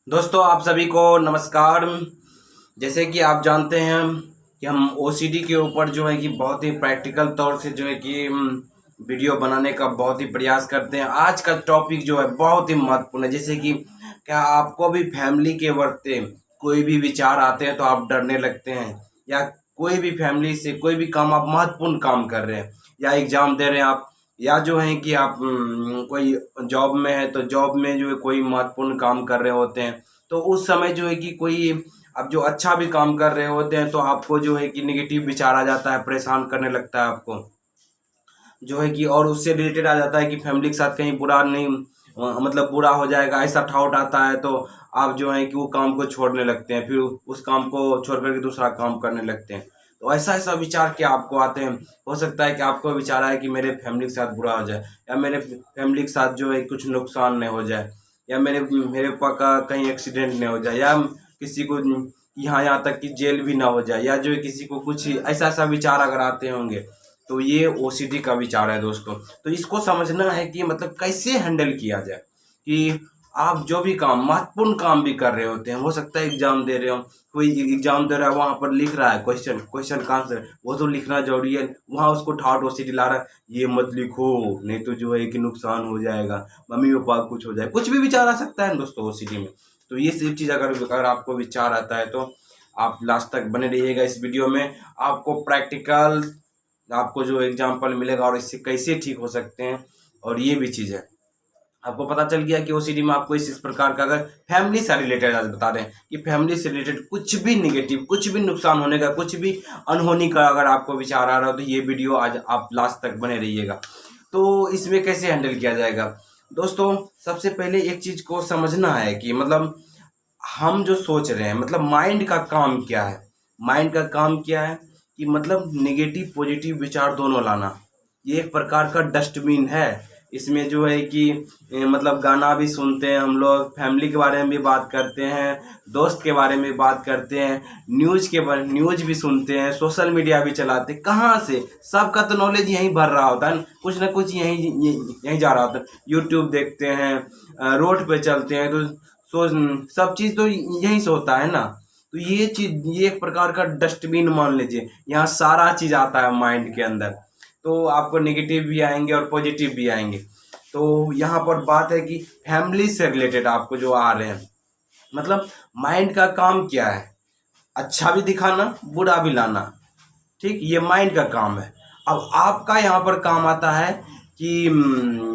दोस्तों आप सभी को नमस्कार। जैसे कि आप जानते हैं कि हम ओसीडी के ऊपर जो है कि बहुत ही प्रैक्टिकल तौर से जो है कि वीडियो बनाने का बहुत ही प्रयास करते हैं। आज का टॉपिक जो है बहुत ही महत्वपूर्ण है। जैसे कि क्या आपको भी फैमिली के बढ़ते कोई भी विचार आते हैं तो आप डरने लगते हैं, या कोई भी फैमिली से कोई भी काम आप महत्वपूर्ण काम कर रहे हैं या एग्ज़ाम दे रहे हैं आप, या जो है कि आप कोई जॉब में है तो जॉब में जो है कोई महत्वपूर्ण काम कर रहे होते हैं, तो उस समय जो है कि कोई आप जो अच्छा भी काम कर रहे होते हैं तो आपको जो है कि नेगेटिव विचार आ जाता है, परेशान करने लगता है आपको जो है कि, और उससे रिलेटेड आ जाता है कि फैमिली के साथ कहीं बुरा नहीं मतलब बुरा हो जाएगा, ऐसा ठाउट आता है तो आप जो है कि वो काम को छोड़ने लगते हैं, फिर उस काम को छोड़ करके दूसरा काम करने लगते हैं। तो ऐसा ऐसा विचार क्या आपको आते हैं? हो सकता है कि आपको विचार आए कि मेरे फैमिली के साथ बुरा हो जाए, या मेरे फैमिली के साथ जो है कुछ नुकसान नहीं हो जाए, या मेरे मेरे पापा का कहीं एक्सीडेंट नहीं हो जाए, या किसी को यहाँ तक कि जेल भी ना हो जाए, या जो है किसी को कुछ ऐसा ऐसा विचार अगर आते होंगे तो ये ओसीडी का विचार है दोस्तों। तो इसको समझना है कि मतलब कैसे हैंडल किया जाए कि आप जो भी काम महत्वपूर्ण काम भी कर रहे होते हैं, हो सकता है एग्जाम दे रहे हो, कोई एग्जाम दे रहा है, वहाँ पर लिख रहा है क्वेश्चन का आंसर, वो तो लिखना जरूरी है, वहाँ उसको ठाट ओसीडी ला रहा है, ये मत लिखो नहीं तो जो है कि नुकसान हो जाएगा, मम्मी पापा कुछ हो जाए, कुछ भी विचार आ सकता है दोस्तों ओसीडी में। तो ये सब चीज़ अगर आपको विचार आता है तो आप लास्ट तक बने रहिएगा इस वीडियो में। आपको प्रैक्टिकल आपको जो एग्जाम्पल मिलेगा और इससे कैसे ठीक हो सकते हैं, और ये भी चीज़ है आपको पता चल गया कि ओसीडी में आपको इस प्रकार का, अगर फैमिली से रिलेटेड आज बता रहे हैं कि फैमिली से रिलेटेड कुछ भी निगेटिव, कुछ भी नुकसान होने का, कुछ भी अनहोनी का अगर आपको विचार आ रहा हो तो ये वीडियो आज आप लास्ट तक बने रहिएगा। तो इसमें कैसे हैंडल किया जाएगा दोस्तों? सबसे पहले एक चीज़ को समझना है कि मतलब हम जो सोच रहे हैं, मतलब माइंड का काम क्या है। माइंड का काम क्या है कि मतलब नेगेटिव पॉजिटिव विचार दोनों लाना। ये एक प्रकार का डस्टबिन है। इसमें जो है कि मतलब गाना भी सुनते हैं हम लोग, फैमिली के बारे में भी बात करते हैं, दोस्त के बारे में बात करते हैं, न्यूज भी सुनते हैं, सोशल मीडिया भी चलाते हैं। कहाँ से सबका तो नॉलेज यहीं भर रहा होता है, कुछ ना कुछ यहीं जा रहा होता है। यूट्यूब देखते हैं, रोड पे चलते हैं तो सब चीज़ तो यहीं से होता है ना। तो ये चीज़, ये एक प्रकार का डस्टबिन मान लीजिए, यहाँ सारा चीज़ आता है माइंड के अंदर। तो आपको नेगेटिव भी आएंगे और पॉजिटिव भी आएंगे। तो यहाँ पर बात है कि फैमिली से रिलेटेड आपको जो आ रहे हैं, मतलब माइंड का काम क्या है? अच्छा भी दिखाना, बुरा भी लाना। ठीक, ये माइंड का काम है। अब आपका यहाँ पर काम आता है कि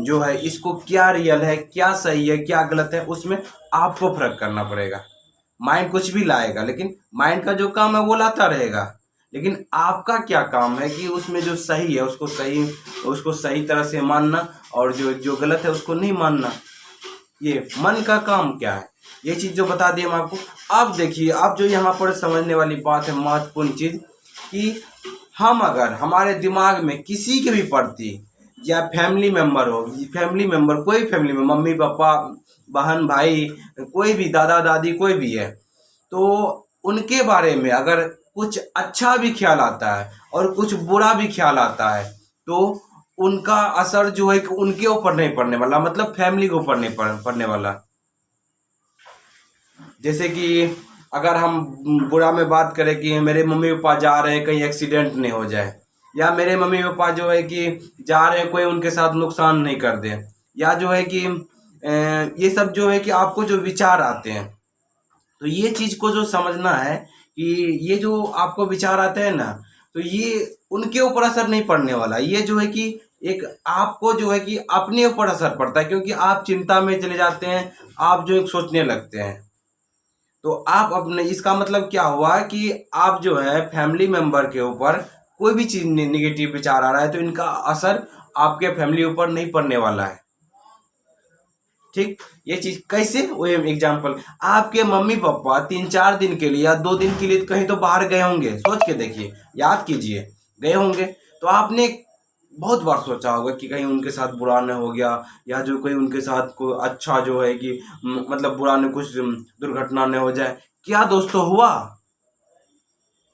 जो है इसको क्या रियल है, क्या सही है, क्या गलत है, उसमें आपको फर्क करना पड़ेगा। माइंड कुछ भी लाएगा, लेकिन माइंड का जो काम है वो लाता रहेगा, लेकिन आपका क्या काम है कि उसमें जो सही है उसको सही तरह से मानना, और जो जो गलत है उसको नहीं मानना। ये मन का काम क्या है, ये चीज़ जो बता दी हम आपको। अब देखिए, अब जो यहाँ पर समझने वाली बात है, महत्वपूर्ण चीज़, कि हम अगर हमारे दिमाग में किसी के भी प्रति, या फैमिली मेम्बर हो, फैमिली मेम्बर कोई फैमिली में, मम्मी पापा, बहन भाई, कोई भी दादा दादी, कोई भी है, तो उनके बारे में अगर कुछ अच्छा भी ख्याल आता है और कुछ बुरा भी ख्याल आता है, तो उनका असर जो है कि उनके ऊपर नहीं पड़ने वाला, मतलब फैमिली के ऊपर नहीं पड़ने वाला। जैसे कि अगर हम बुरा में बात करें कि मेरे मम्मी पापा जा रहे हैं कहीं एक्सीडेंट नहीं हो जाए, या मेरे मम्मी पापा जो है कि जा रहे हैं कोई उनके साथ नुकसान नहीं कर दे, या जो है कि ये सब जो है कि आपको जो विचार आते हैं, तो ये चीज़ को जो समझना है कि ये जो आपको विचार आते हैं ना, तो ये उनके ऊपर असर नहीं पड़ने वाला। ये जो है कि एक आपको जो है कि अपने ऊपर असर पड़ता है, क्योंकि आप चिंता में चले जाते हैं, आप जो एक सोचने लगते हैं। तो आप अपने, इसका मतलब क्या हुआ कि आप जो है फैमिली मेंबर के ऊपर कोई भी चीज़ निगेटिव विचार आ रहा है तो इनका असर आपके फैमिली ऊपर नहीं पड़ने वाला है। ठीक, ये चीज कैसे? वो एग्जाम्पल, आपके मम्मी पापा 3-4 दिन के लिए या 2 दिन के लिए कहीं तो बाहर गए होंगे, सोच के देखिए, याद कीजिए, गए होंगे, तो आपने बहुत बार सोचा होगा कि कहीं उनके साथ बुरा न हो गया, या जो कोई उनके साथ कोई अच्छा जो है कि मतलब बुरा न कुछ दुर्घटना न हो जाए। क्या दोस्तों हुआ?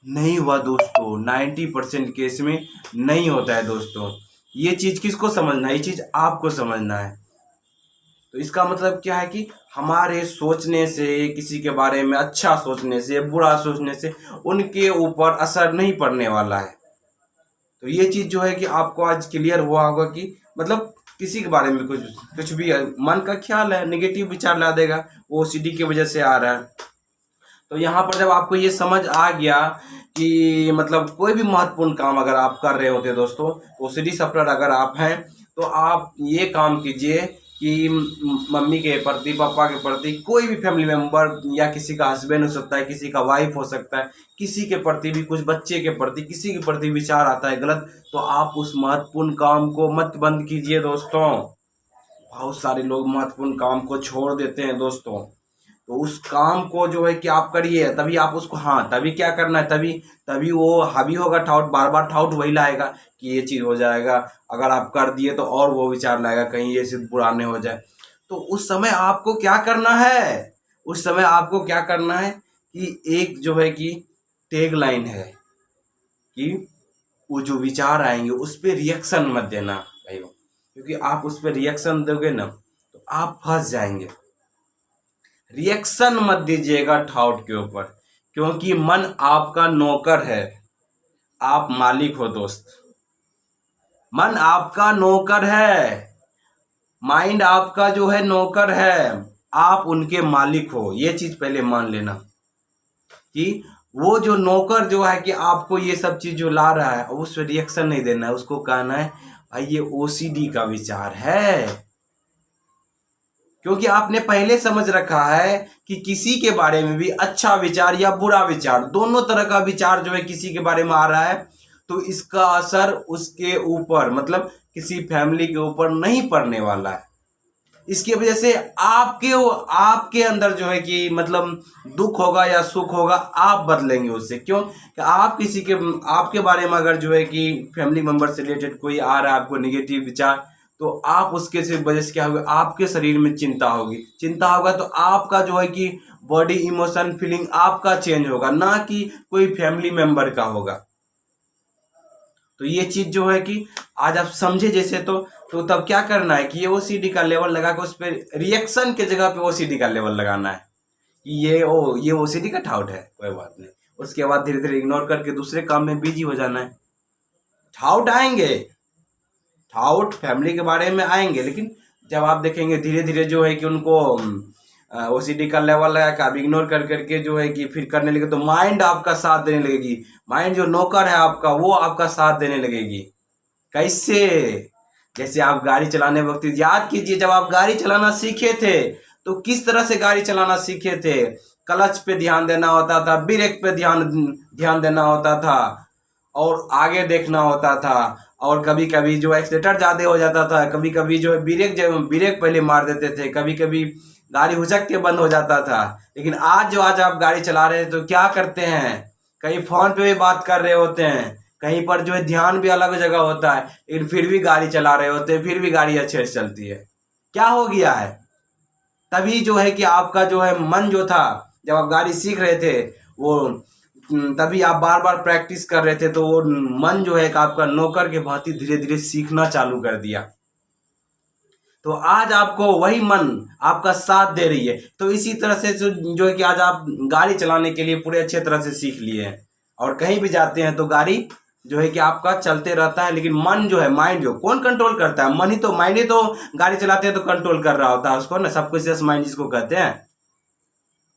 नहीं हुआ दोस्तों, 90% केस में नहीं होता है दोस्तों। ये चीज़ किसको समझना है? ये चीज़ आपको समझना है। तो इसका मतलब क्या है कि हमारे सोचने से, किसी के बारे में अच्छा सोचने से, बुरा सोचने से उनके ऊपर असर नहीं पड़ने वाला है। तो ये चीज़ जो है कि आपको आज क्लियर हुआ होगा कि मतलब किसी के बारे में कुछ भी मन का ख्याल है, नेगेटिव विचार ला देगा, वो ओसीडी की वजह से आ रहा है। तो यहाँ पर जब आपको ये समझ आ गया कि मतलब कोई भी महत्वपूर्ण काम अगर आप कर रहे होते हैं दोस्तों, ओसीडी सफरर अगर आप हैं तो आप ये काम कीजिए कि मम्मी के प्रति, पापा के प्रति, कोई भी फैमिली मेम्बर या किसी का हस्बैंड हो सकता है, किसी का वाइफ हो सकता है, किसी के प्रति भी, कुछ बच्चे के प्रति, किसी के प्रति विचार आता है गलत, तो आप उस महत्वपूर्ण काम को मत बंद कीजिए दोस्तों। बहुत सारे लोग महत्वपूर्ण काम को छोड़ देते हैं दोस्तों। तो उस काम को जो है कि आप करिए, तभी आप उसको, हाँ तभी क्या करना है, तभी वो हावी होगा ठाउट, बार बार ठाउट वही लाएगा कि ये चीज़ हो जाएगा। अगर आप कर दिए तो और वो विचार लाएगा कहीं ये सिर्फ बुरा नहीं हो जाए। तो उस समय आपको क्या करना है, उस समय आपको क्या करना है कि एक जो है कि टैग लाइन है कि वो जो विचार आएंगे उस पर रिएक्शन मत देना भाइयों, क्योंकि आप उस पर रिएक्शन दोगे ना तो आप फंस जाएंगे। रिएक्शन मत दीजिएगा ठाउट के ऊपर, क्योंकि मन आपका नौकर है, आप मालिक हो दोस्त। मन आपका नौकर है, माइंड आपका जो है नौकर है, आप उनके मालिक हो। ये चीज पहले मान लेना कि वो जो नौकर जो है कि आपको ये सब चीज जो ला रहा है उस पर रिएक्शन नहीं देना है, उसको कहना है भाई ये ओसीडी का विचार है। क्योंकि आपने पहले समझ रखा है कि किसी के बारे में भी अच्छा विचार या बुरा विचार, दोनों तरह का विचार जो है किसी के बारे में आ रहा है, तो इसका असर उसके ऊपर, मतलब किसी फैमिली के ऊपर नहीं पड़ने वाला है। इसकी वजह से आपके अंदर जो है कि मतलब दुख होगा या सुख होगा, आप बदलेंगे उससे। क्यों कि आप आपके बारे में अगर जो है कि फैमिली मेंबर से रिलेटेड कोई आ रहा है आपको नेगेटिव विचार, तो आप उसके से वजह से क्या होगा, आपके शरीर में चिंता होगा, तो आपका जो है कि बॉडी, इमोशन, फीलिंग आपका चेंज होगा, ना कि कोई फैमिली मेंबर का होगा। तो ये चीज जो है कि आज आप समझे जैसे, तो तब क्या करना है कि ये ओसीडी का लेवल लगा के उस पर रिएक्शन के जगह पे ओसीडी का लेवल लगाना है कि ये ओसीडी का ठाउट है, कोई बात नहीं। उसके बाद धीरे धीरे इग्नोर करके दूसरे काम में बिजी हो जाना है। ठाउट आएंगे, ठाउट फैमिली के बारे में आएंगे, लेकिन जब आप देखेंगे धीरे धीरे जो है कि उनको ओसीडी का लेवल लगा के आप इग्नोर करके जो है कि फिर करने लगे, तो माइंड आपका साथ देने लगेगी। माइंड जो नौकर है आपका, वो आपका साथ देने लगेगी। कैसे? जैसे आप गाड़ी चलाने वक्त याद कीजिए, जब आप गाड़ी चलाना सीखे थे तो किस तरह से गाड़ी चलाना सीखे थे? क्लच पे ध्यान देना होता था, ब्रेक पे ध्यान देना होता था, और आगे देखना होता था, और कभी कभी जो एक्सीलेटर ज़्यादा हो जाता था, कभी कभी जो है ब्रेक पहले मार देते थे, कभी कभी गाड़ी हुचक के बंद हो जाता था। लेकिन आज आप गाड़ी चला रहे हैं तो क्या करते हैं, कहीं फोन पे भी बात कर रहे होते हैं, कहीं पर जो है ध्यान भी अलग जगह होता है, लेकिन फिर भी गाड़ी चला रहे होते हैं, फिर भी गाड़ी अच्छे से चलती है। क्या हो गया है? तभी जो है कि आपका जो है मन जो था, जब आप गाड़ी सीख रहे थे, वो तभी आप बार बार प्रैक्टिस कर रहे थे, तो वो मन जो है कि आपका नौकर के भांति धीरे धीरे सीखना चालू कर दिया। तो आज आपको वही मन आपका साथ दे रही है। तो इसी तरह से जो है कि आज आप गाड़ी चलाने के लिए पूरे अच्छे तरह से सीख लिए हैं, और कहीं भी जाते हैं तो गाड़ी जो है कि आपका चलते रहता है। लेकिन मन जो है, माइंड जो कौन कंट्रोल करता है? माइंड ही तो गाड़ी चलाते हैं तो कंट्रोल कर रहा होता है उसको ना, सब कुछ माइंड जिसको कहते हैं।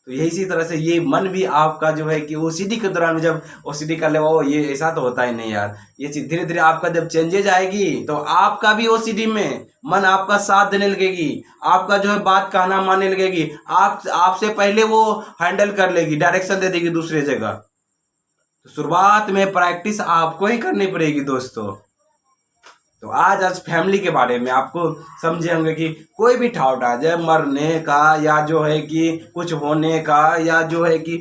तो यही इसी तरह से ये मन भी आपका जो है कि ओसीडी के दौरान, जब ओसीडी का लेवल, ये ऐसा तो होता ही नहीं यार, ये चीज धीरे धीरे आपका जब चेंजेज आएगी तो आपका भी ओसीडी में मन आपका साथ देने लगेगी, आपका जो है बात कहना मानने लगेगी, आपसे पहले वो हैंडल कर लेगी, डायरेक्शन दे देगी दूसरे जगह। तो शुरुआत में प्रैक्टिस आपको ही करनी पड़ेगी दोस्तों। तो आज फैमिली के बारे में आपको समझे होंगे कि कोई भी ठाउट आ जाए, मरने का या जो है कि कुछ होने का, या जो है कि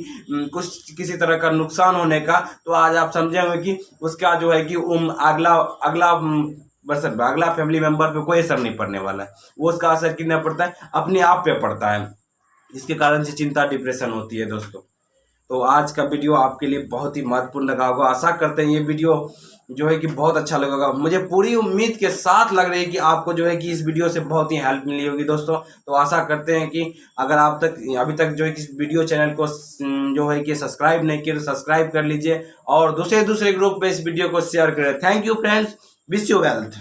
कुछ किसी तरह का नुकसान होने का, तो आज आप समझे होंगे कि उसका जो है कि अगला फैमिली मेंबर पे कोई असर नहीं पड़ने वाला है। वो उसका असर कितना पड़ता है? अपने आप पे पड़ता है। इसके कारण से चिंता, डिप्रेशन होती है दोस्तों। तो आज का वीडियो आपके लिए बहुत ही महत्वपूर्ण लगा होगा। आशा करते हैं ये वीडियो जो है कि बहुत अच्छा लगेगा। मुझे पूरी उम्मीद के साथ लग रही है कि आपको जो है कि इस वीडियो से बहुत ही हेल्प मिली होगी दोस्तों। तो आशा करते हैं कि अगर आप अभी तक जो है कि इस वीडियो चैनल को जो है कि सब्सक्राइब नहीं किए तो सब्सक्राइब कर लीजिए और दूसरे ग्रुप पे इस वीडियो को शेयर करें। Thank you friends, wish you wealth.